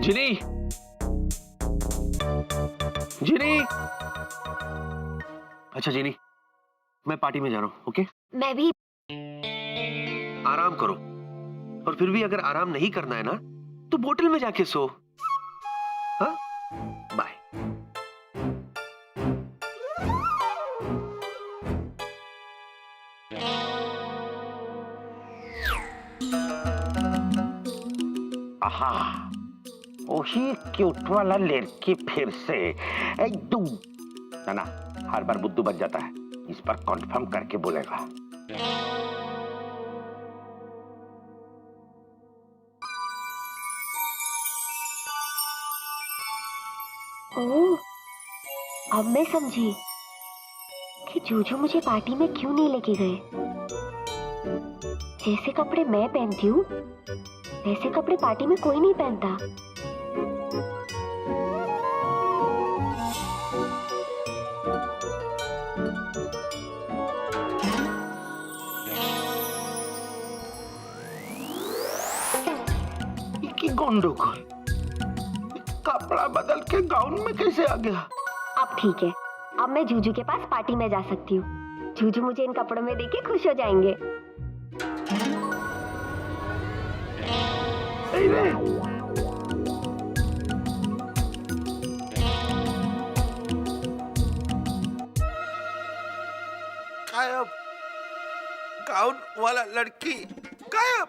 जिनी, जिनी। अच्छा जिनी, मैं पार्टी में जा रहा हूँ, ओके? मैं भी। आराम करो, और फिर भी अगर आराम नहीं करना है ना तो बोतल में जाके सो। हाँ, बाय। आहा, वही क्यूट वाला लड़की फिर से एकदम ना हर बार बुद्धू बच जाता है। इस बार कंफर्म करके बोलेगा। ओह, अब मैं समझी कि जूजू मुझे पार्टी में क्यों नहीं लेके गए। जैसे कपड़े मैं पहनती हूँ वैसे कपड़े पार्टी में कोई नहीं पहनता। की गंडोगोल, कपड़ा बदल के गाउन में कैसे आ गया? अब ठीक है, अब मैं जूजू के पास पार्टी में जा सकती हूँ। जूजू मुझे इन कपड़ों में देख के खुश हो जाएंगे। गायब, गाउन वाला लड़की गायब।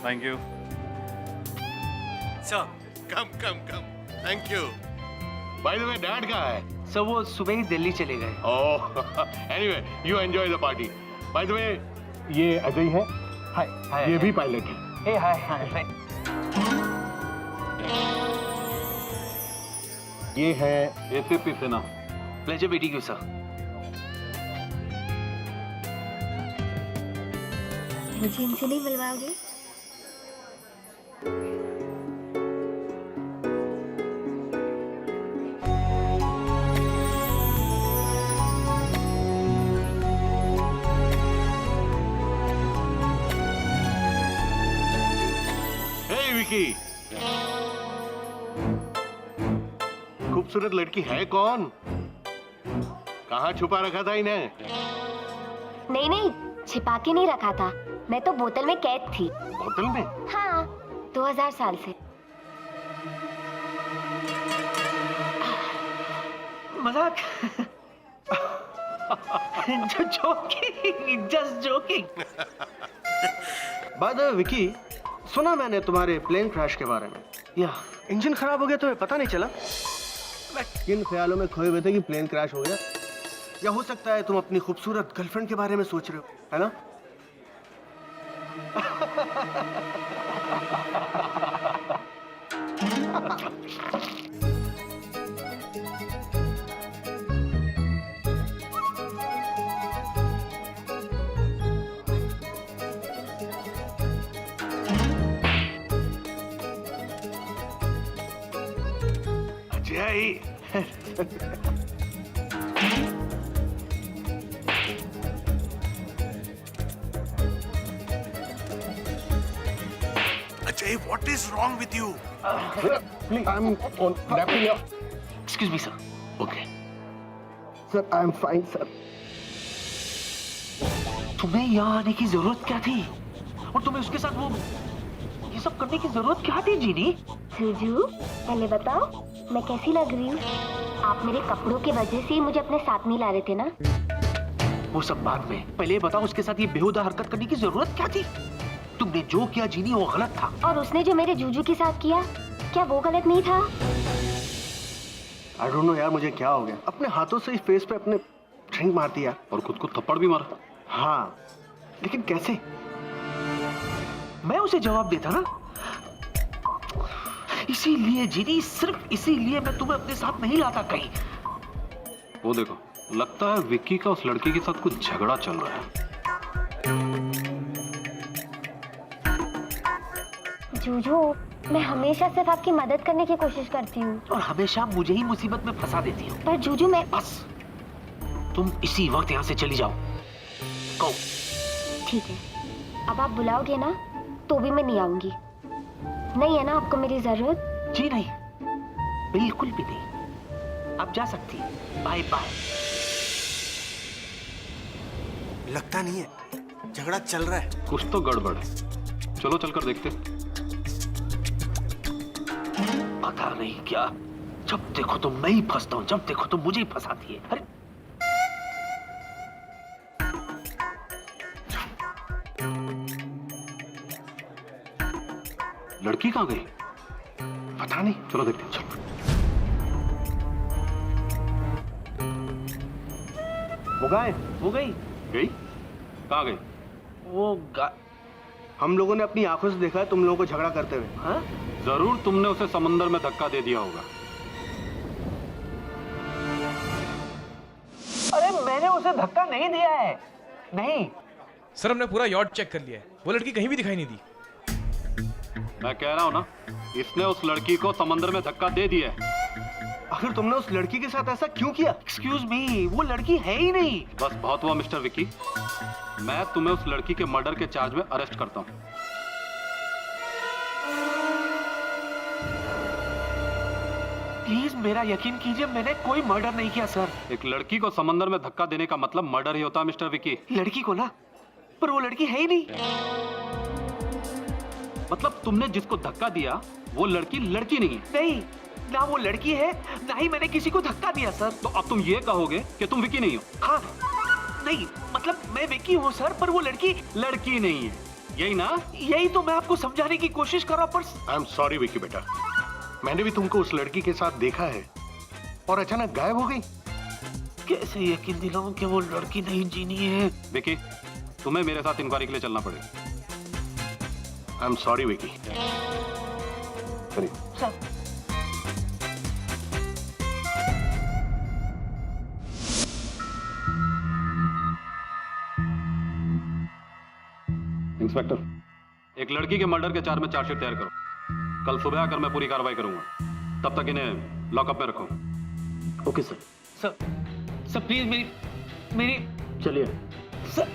Thank you. Sir, come. Thank you. By the way dad कहाँ है? सब वो सुबह ही दिल्ली चले गए। Oh, anyway you enjoy the party. By the way ये अजय है, हाय ये भी पायलट है। ए हाय। ये है एसीपी सेना। Pleasure meeting you sir. मुझे इनसे नहीं मिलवाओगे? हे विकी, खूबसूरत लड़की है कौन? कहाँ छुपा रखा था इन्हें? नहीं, छिपा के नहीं रखा था। मैं तो बोतल में कैद थी। होटल में? हाँ, 2000 साल से। मजाक। Just joking. बाय द वे विकी, सुना मैंने तुम्हारे प्लेन क्रैश के बारे में। या इंजन खराब हो गया, तुम्हें पता नहीं चला? किन ख्यालों में खोए हुए थे कि प्लेन क्रैश हो गया? या हो सकता है तुम अपनी खूबसूरत गर्लफ्रेंड के बारे में सोच रहे हो, है ना? Ajay, Ajay, what is wrong with you? please, I'm on wrapping up. Excuse me sir. Okay. Sir, I am fine sir. तुम्हें यहाँ आने की जरूरत क्या थी? और तुम्हें उसके साथ वो ये सब करने की जरूरत क्या थी जीनी? जूजू, पहले बताओ मैं कैसी लग रही हूँ? आप मेरे कपड़ों की वजह से ही मुझे अपने साथ नहीं ला रहे थे ना? वो सब बाद में, पहले बताओ उसके साथ ये बेहुदा हरकत करने की जरूरत क्या थी? तुमने जो किया जीनी वो गलत था। और उसने जो मेरे जूजू के साथ किया, क्या वो गलत नहीं था? आई डोंट नो यार, मुझे क्या हो गया। अपने हाथों से इस फेस पे अपने ड्रिंक मार दिया और खुद को थप्पड़ भी मारा। हाँ, लेकिन कैसे? मैं उसे जवाब देता ना। इसीलिए जीनी, सिर्फ इसीलिए मैं तुम्हें अपने साथ नहीं लाता कहीं। वो देखो, लगता है विक्की का उस लड़की के साथ कुछ झगड़ा चल रहा है। जूजू, मैं हमेशा सिर्फ आपकी मदद करने की कोशिश करती हूँ। और हमेशा मुझे ही मुसीबत में फंसा देती हो। पर जूजू मैं बस तुम इसी वक्त यहाँ से चली जाओ। गो। ठीक है, अब आप बुलाओगे ना तो भी मैं नहीं आऊंगी। नहीं है ना आपको मेरी जरूरत? जी नहीं, बिल्कुल भी नहीं। आप जा सकती हैं। Bye bye. लगता नहीं है झगड़ा चल रहा है। कुछ तो गड़बड़ है, चलो चलकर देखते। पता नहीं क्या, जब देखो तो मैं ही फंसता हूँ, जब देखो तो मुझे ही फंसाती है। अरे लड़की कहाँ गई? पता नहीं, चलो देखते हैं। चलो। वो गए। वो गई। गई? कहाँ गई? वो हम लोगों ने अपनी आंखों से देखा है तुम लोगों को झगड़ा करते हुए। हाँ? जरूर तुमने उसे समंदर में धक्का दे दिया होगा। अरे मैंने उसे धक्का नहीं दिया है। नहीं। सर हमने पूरा यॉट चेक कर लिया है, वो लड़की कहीं भी दिखाई नहीं दी। मैं कह रहा हूँ ना, इसने उस लड़की को समंदर में धक्का दे दिया है। आखिर तुमने उस लड़की के साथ ऐसा क्यों किया? एक्सक्यूज मी, वो लड़की है ही नहीं। बस बहुत हुआ मिस्टर विकी, मैं तुम्हें उस लड़की के मर्डर के चार्ज में अरेस्ट करता हूँ। प्लीज मेरा यकीन कीजिए, मैंने कोई मर्डर नहीं किया सर। एक लड़की को समंदर में धक्का देने का मतलब मर्डर ही होता है मिस्टर विकी। लड़की को ना, पर वो लड़की है ही नहीं। मतलब तुमने जिसको धक्का दिया वो लड़की नहीं है। नहीं, ना वो लड़की है, ना ही मैंने किसी को धक्का दिया सर। तो अब तुम ये कहोगे कि तुम विकी नहीं हो? हाँ, नहीं मतलब मैं विकी हूँ सर, पर वो लड़की नहीं है, यही ना? यही तो मैं आपको समझाने की कोशिश कर रहा हूँ। पर आई एम सॉरी विकी बेटा, मैंने भी तुमको उस लड़की के साथ देखा है और अचानक गायब हो गई। कैसे यकीन दिलाऊं कि वो लड़की नहीं जीनी है। विकी, तुम्हें मेरे साथ इंक्वायरी के लिए चलना पड़ेगा। I am sorry Vicky. Sir inspector, एक लड़की के मर्डर के चार्ज में चार्जशीट तैयार करो। कल सुबह आकर मैं पूरी कार्रवाई करूंगा, तब तक इन्हें लॉकअप में रखो। Okay sir. सर प्लीज मेरी चलिए। सर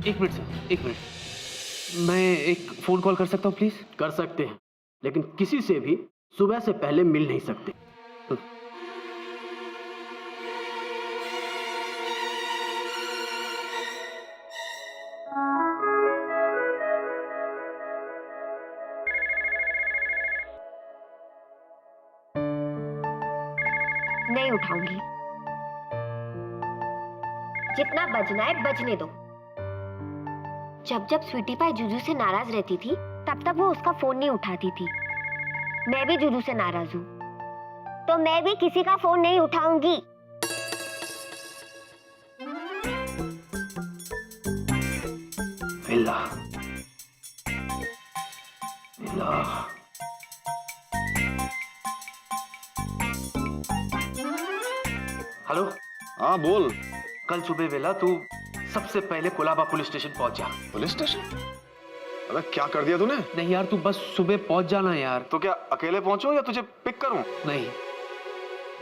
एक मिनट सर, एक मिनट। मैं एक फोन कॉल कर सकता हूँ प्लीज? कर सकते हैं, लेकिन किसी से भी सुबह से पहले मिल नहीं सकते। नहीं उठाऊंगी। जितना बजना है बजने दो। जब जब स्वीटी पाई जूजू से नाराज रहती थी, तब तक वो उसका फोन नहीं उठाती थी। मैं भी जूजू से नाराज हूँ, तो मैं भी किसी का फोन नहीं उठाऊंगी। Villa villa hello. हाँ बोल। कल सुबह वेला तू सबसे पहले कोलाबा पुलिस स्टेशन पहुंच जा। Police station? अरे क्या कर दिया तूने? नहीं यार, तू बस सुबह पहुंच जाना यार। तो क्या अकेले पहुंचूं या तुझे पिक करूं? नहीं,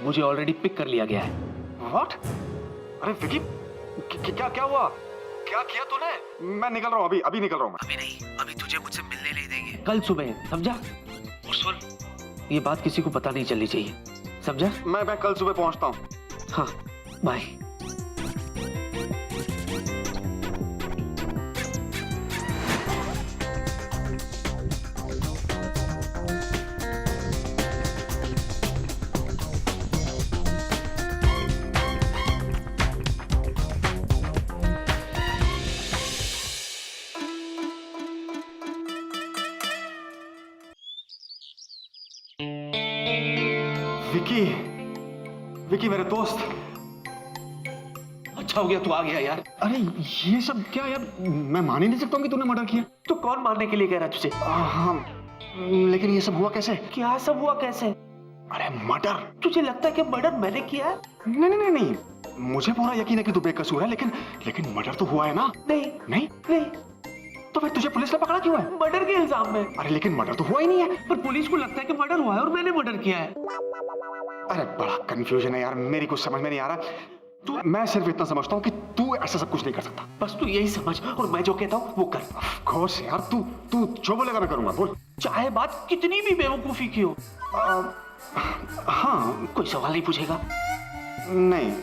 मुझे ऑलरेडी पिक कर लिया गया है। व्हाट? अरे विकी, क्या क्या हुआ? क्या किया तूने? मैं निकल रहा हूँ, अभी निकल रहा हूँ मैं। अभी नहीं, अभी तुझे मुझसे मिलने नहीं देंगे। कल सुबह, समझा? और सुन, ये बात किसी को पता नहीं चलनी चाहिए, समझा? मैं कल सुबह पहुंचता हूँ। हाँ, बाय। विकी मेरे दोस्त। अच्छा हो गया तू आ गया यार। अरे ये सब क्या यार, मैं मान ही नहीं सकता हूँ कि तूने मर्डर किया। तो कौन मारने के लिए कह रहा है तुझे? हाँ, लेकिन ये सब हुआ कैसे? क्या सब हुआ कैसे? अरे मर्डर? तुझे लगता है कि मर्डर मैंने किया है? नहीं, मुझे पूरा यकीन है कि तू बेकसूर है, लेकिन मर्डर तो हुआ है ना? नहीं नहीं? नहीं। तो फिर तुझे पुलिस ने पकड़ा क्यों है? मर्डर के इल्जाम में। अरे लेकिन मर्डर तो हुआ ही नहीं है। पर पुलिस को लगता है कि मर्डर हुआ है और मैंने मर्डर किया है। अरे बड़ा कंफ्यूजन है यार, मेरी कुछ समझ में नहीं आ रहा। मैं सिर्फ इतना समझता हूँ कि तू ऐसा सब कुछ नहीं कर सकता। बस तू यही समझ और मैं जो कहता हूँ वो कर। ऑफ कोर्स यार, तू जो बोलेगा मैं करूंगा। बोल। चाहे बात कितनी भी बेवकूफी की हो। हाँ, कोई सवाल नहीं पूछेगा। नहीं,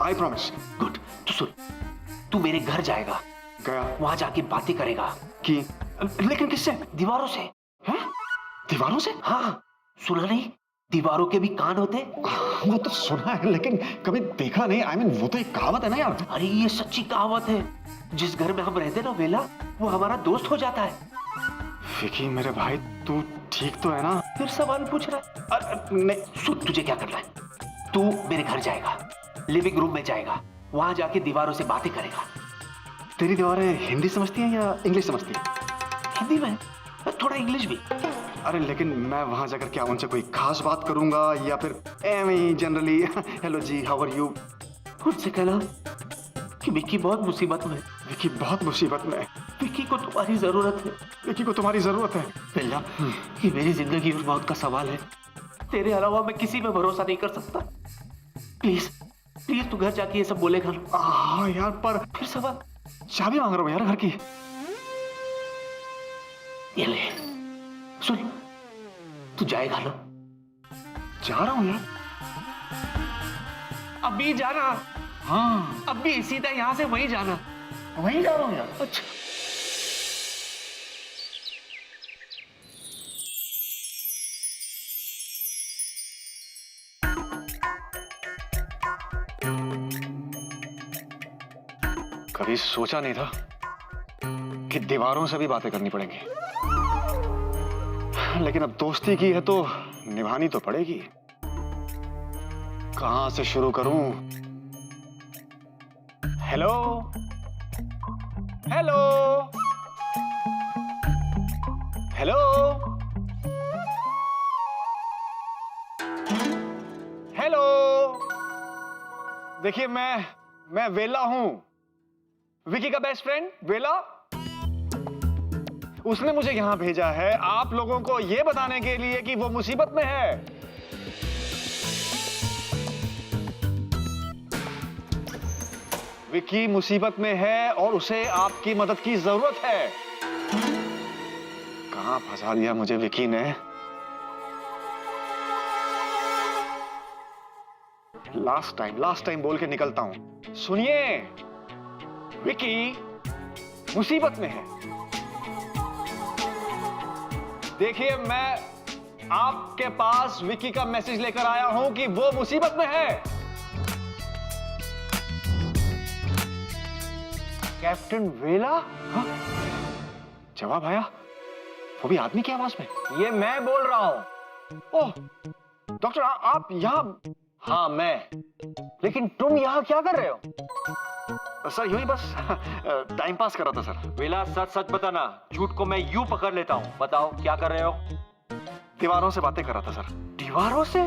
आई प्रॉमिस। गुड। तो सुन, तू मेरे घर जाएगा, गया, वहां जाके बातें करेगा। कि लेकिन किससे? दीवारों से। हैं? दीवारों से? हाँ, सुना नहीं? दीवारों के भी कान होते। वो तो सुना है लेकिन कभी देखा नहीं। आई मीन वो तो एक कहावत है ना यार। अरे ये सच्ची कहावत है। जिस घर में हम रहते ना वेला, वो हमारा दोस्त हो जाता है। विकी मेरे भाई, तू ठीक तो है ना? फिर सवाल पूछ रहा है? अरे नहीं, सुन, तुझे क्या करना है? तू मेरे घर जाएगा, लिविंग रूम में जाएगा, वहां जाके दीवारों से बातें करेगा। तेरी दीवारें हिंदी समझती हैं या इंग्लिश समझती हैं? हिंदी में, थोड़ा इंग्लिश भी। अरे लेकिन मैं वहां जाकर क्या उनसे कोई खास बात करूंगा या फिर एवं generally hello ji, how are you? उनसे कहना कि विक्की बहुत मुसीबत में है। विकी बहुत मुसीबत में है। विक्की को तुम्हारी जरूरत है। विकी को तुम्हारी जरूरत है। बेला, ये मेरी जिंदगी और मौत का सवाल है। तेरे अलावा मैं किसी पे भरोसा नहीं कर सकता। प्लीज प्लीज तू घर जाके ये सब बोलेगा ना। हाँ यार, पर फिर सवाल। चाबी मांग रहा हूँ यार घर की। ये ले, सुन, तू जाएगा ना? जा रहा हूँ यार। अभी जाना। हाँ, अभी सीधा यहाँ से वहीं जाना। वहीं जा रहा हूँ यार। अच्छा। कभी सोचा नहीं था कि दीवारों से भी बातें करनी पड़ेंगी, लेकिन अब दोस्ती की है तो निभानी तो पड़ेगी। कहां से शुरू करूं? हेलो हेलो हेलो हेलो, देखिए मैं वेला हूं, विकी का बेस्ट फ्रेंड वेला। उसने मुझे यहां भेजा है आप लोगों को यह बताने के लिए कि वो मुसीबत में है। विकी मुसीबत में है और उसे आपकी मदद की जरूरत है। कहां फंसा दिया मुझे विकी ने। लास्ट टाइम बोल के निकलता हूं। सुनिए, विकी मुसीबत में है। देखिए, मैं आपके पास विकी का मैसेज लेकर आया हूं कि वो मुसीबत में है। कैप्टन वेला? हाँ? जवाब आया, वो भी आदमी की आवाज में। ये मैं बोल रहा हूं। ओह डॉक्टर, आप यहां? हाँ मैं। लेकिन तुम यहां क्या कर रहे हो? सर यूं ही बस टाइम पास कर रहा था सर। वेला, सच सच बताना, झूठ को मैं यूं पकड़ लेता हूं। बताओ क्या कर रहे हो? दीवारों से बातें कर रहा था सर। दीवारों से?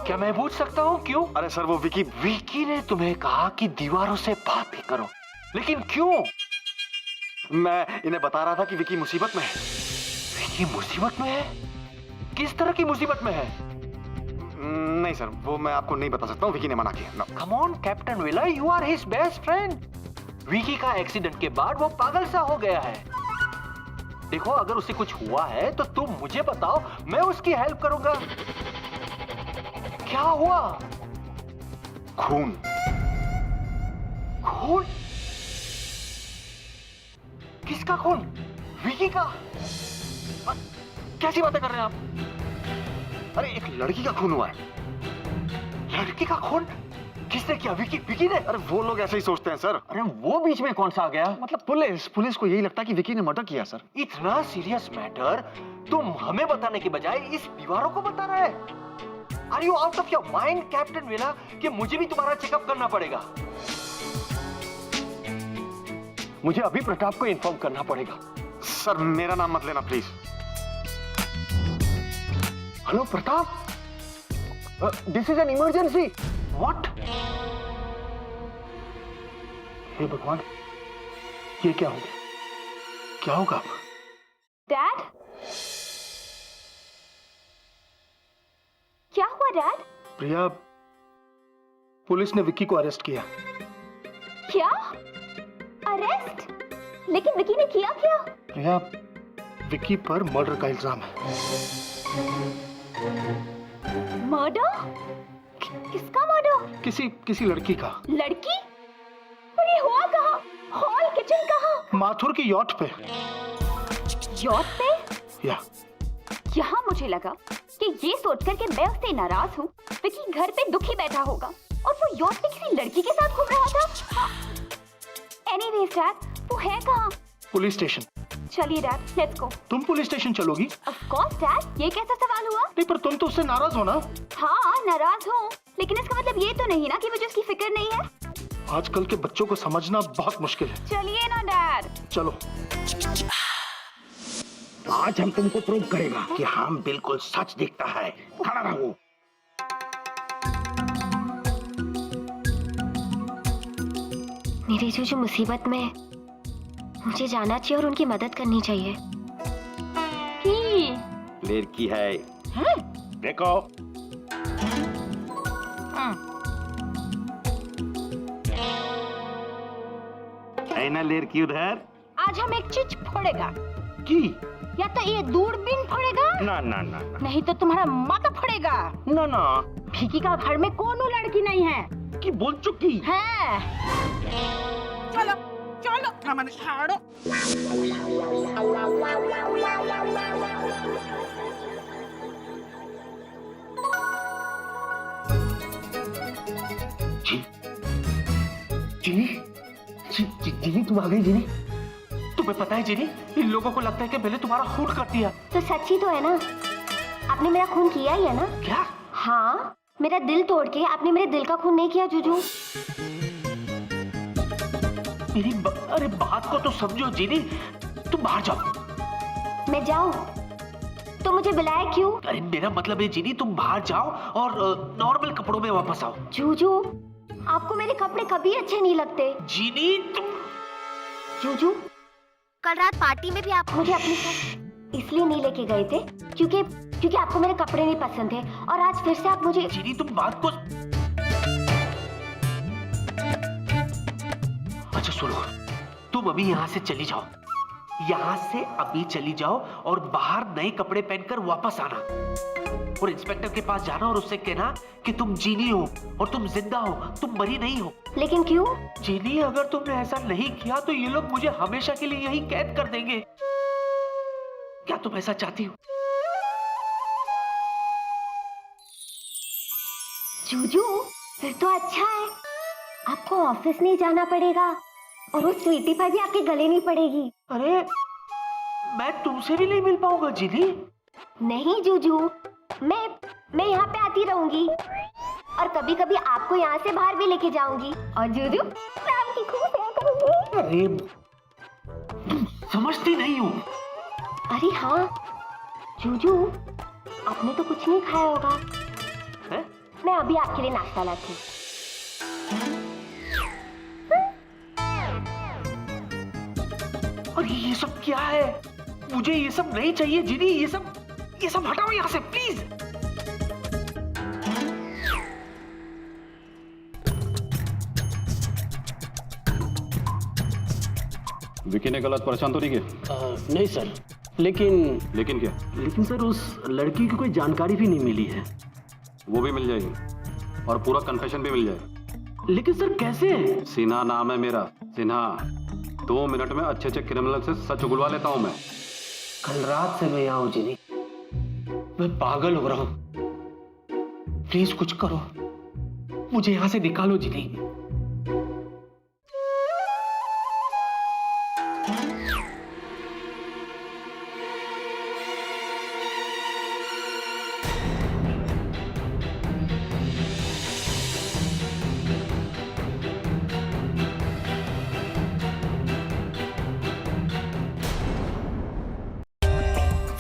क्या मैं पूछ सकता हूँ क्यों? अरे सर, वो विकी ने तुम्हें कहा कि दीवारों से बातें करो, लेकिन क्यों? मैं इन्हें बता रहा था कि विकी मुसीबत में है। विकी मुसीबत में है? किस तरह की मुसीबत में है? नहीं सर, वो मैं आपको नहीं बता सकता हूँ, विकी ने मना किया। Come on captain Vela, you are his best friend. Vicky का एक्सीडेंट के बाद वो पागल सा हो गया है। देखो, अगर उसे कुछ हुआ है तो तुम मुझे बताओ, मैं उसकी हेल्प करूंगा। क्या हुआ? खून। खून? किसका खून? विकी का? कैसी बातें कर रहे हैं आप? अरे एक लड़की का खून हुआ है। लड़की का खून? किसने किया? विकी ने? अरे वो लोग ऐसे ही सोचते हैं सर। अरे वो बीच में कौन सा आ गया? मतलब पुलिस को यही लगता है कि विकी ने मर्डर किया सर। इतना सीरियस मैटर तुम हमें बताने के बजाय इस दीवारों को बता रहा है? Are you out of your mind captain Vela, कि मुझे भी तुम्हारा चेकअप करना पड़ेगा? मुझे अभी प्रताप को इन्फॉर्म करना पड़ेगा। सर मेरा नाम मत लेना please. Hello Pratap, this is an emergency. What? हे भगवान, ये क्या हो गया? क्या होगा अब? डैड, क्या हुआ डैड? प्रिया, पुलिस ने विक्की को अरेस्ट किया। क्या? अरेस्ट? लेकिन विक्की ने किया क्या? प्रिया, विक्की पर मर्डर का इल्जाम है। मर्डर? किसका मर्डर? किसी लड़की का। लड़की? और ये हुआ कहाँ? हॉल, किचन कहाँ? माथुर की यॉट पे। यॉट पे? यहाँ मुझे लगा कि ये सोचकर कि मैं उससे नाराज हूँ, विकी घर पे दुखी बैठा होगा और वो यॉट पे किसी लड़की के साथ घूम रहा था। एनीवेज डैड, वो है कहाँ? Police station. चलिए डैड, लेट्स गो। तुम पुलिस स्टेशन चलोगी? ऑफ कोर्स डैड, ये कैसा सवाल हुआ? नहीं, पर तुम तो उससे नाराज हो ना? हाँ, नाराज हूँ, लेकिन इसका मतलब ये तो नहीं ना कि मुझे उसकी फिक्र नहीं है। आजकल के बच्चों को समझना बहुत मुश्किल है। चलिए ना डैड। चलो। आज हम तुमको प्रूव करेगा कि हम बिल्कुल सच दिखता है। खड़ा रहो। मेरी जो मुसीबत में, मुझे जाना चाहिए और उनकी मदद करनी चाहिए। लड़की है, देखो। है ना लड़की उधर? आज हम एक चीज फोड़ेगा। की? या तो ये दूरबीन फोड़ेगा, ना ना ना ना। नहीं तो तुम्हारा माथा फोड़ेगा। ना ना। भिकी का घर में कौन लड़की नहीं है? की बोल चुकी है। चलो चलो, हमारे छाड़ो। जीनी तुम आ गई जीनी। तुम्हें पता है जीनी, इन लोगों को लगता है कि मैंने तुम्हारा खून कर दिया। तो सच्ची तो है ना, आपने मेरा खून किया ही है ना? क्या? हाँ, मेरा दिल तोड़ के आपने मेरे दिल का खून नहीं किया जुजू। अरे बात को तो समझो जीनी, तुम बाहर जाओ। मैं जाऊं? तो मुझे बुलाया क्यों? अरे मेरा मतलब है जीनी, तुम बाहर जाओ और नॉर्मल कपड़ों में वापस आओ। जूजू, आपको मेरे कपड़े कभी अच्छे नहीं लगते। जीनी तुम। जूजू, कल रात पार्टी में भी आप मुझे अपने साथ इसलिए नहीं लेके गए थे क्योंकि आपको मेरे कपड़े नहीं पसंद थे, और आज फिर से आप मुझे। जीनी तुम बात को। अच्छा सुनो, तुम अभी यहाँ से चली जाओ, यहाँ से अभी चली जाओ और बाहर नए कपड़े पहनकर वापस आना और इंस्पेक्टर के पास जाना और उससे कहना कि तुम जीनी हो और तुम जिंदा हो, तुम मरी नहीं हो। लेकिन क्यों? जीनी, अगर तुमने ऐसा नहीं किया तो ये लोग मुझे हमेशा के लिए यही कैद कर देंगे। क्या तुम ऐसा चाहती हो? जूजू, फिर तो अच्छा है, आपको ऑफिस नहीं जाना पड़ेगा और वो स्वीटी पाई भी आपके गले नहीं पड़ेगी। अरे मैं तुमसे भी नहीं मिल पाऊंगा जीनी। नहीं जूजू, मैं यहाँ पे आती रहूंगी और कभी कभी आपको यहाँ से बाहर भी लेके जाऊंगी, और जूजू मैं आपकी खूब सेवा करूंगी। अरे तुम समझती नहीं हो। अरे हाँ जूजू, आपने तो कुछ नहीं खाया होगा है? मैं अभी आपके लिए नाश्ता लाती हूँ। और ये सब क्या है? मुझे ये सब नहीं चाहिए जीनी, ये सब हटाओ यहाँ से प्लीज। विकी ने गलत परेशान तो नहीं किया? नहीं सर, लेकिन क्या? लेकिन सर उस लड़की की कोई जानकारी भी नहीं मिली है। वो भी मिल जाएगी और पूरा कन्फेशन भी मिल जाएगा। लेकिन सर कैसे? सिन्हा नाम है मेरा, सिन्हा। 2 मिनट में अच्छे क्रिमिनल से सच उगलवा लेता हूँ मैं। कल रात से मैं यहाँ हूँ जीनी, मैं पागल हो रहा हूँ। प्लीज कुछ करो, मुझे यहाँ से निकालो जीनी।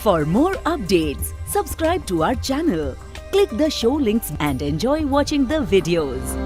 For more updates, subscribe to our channel, click the show links and enjoy watching the videos.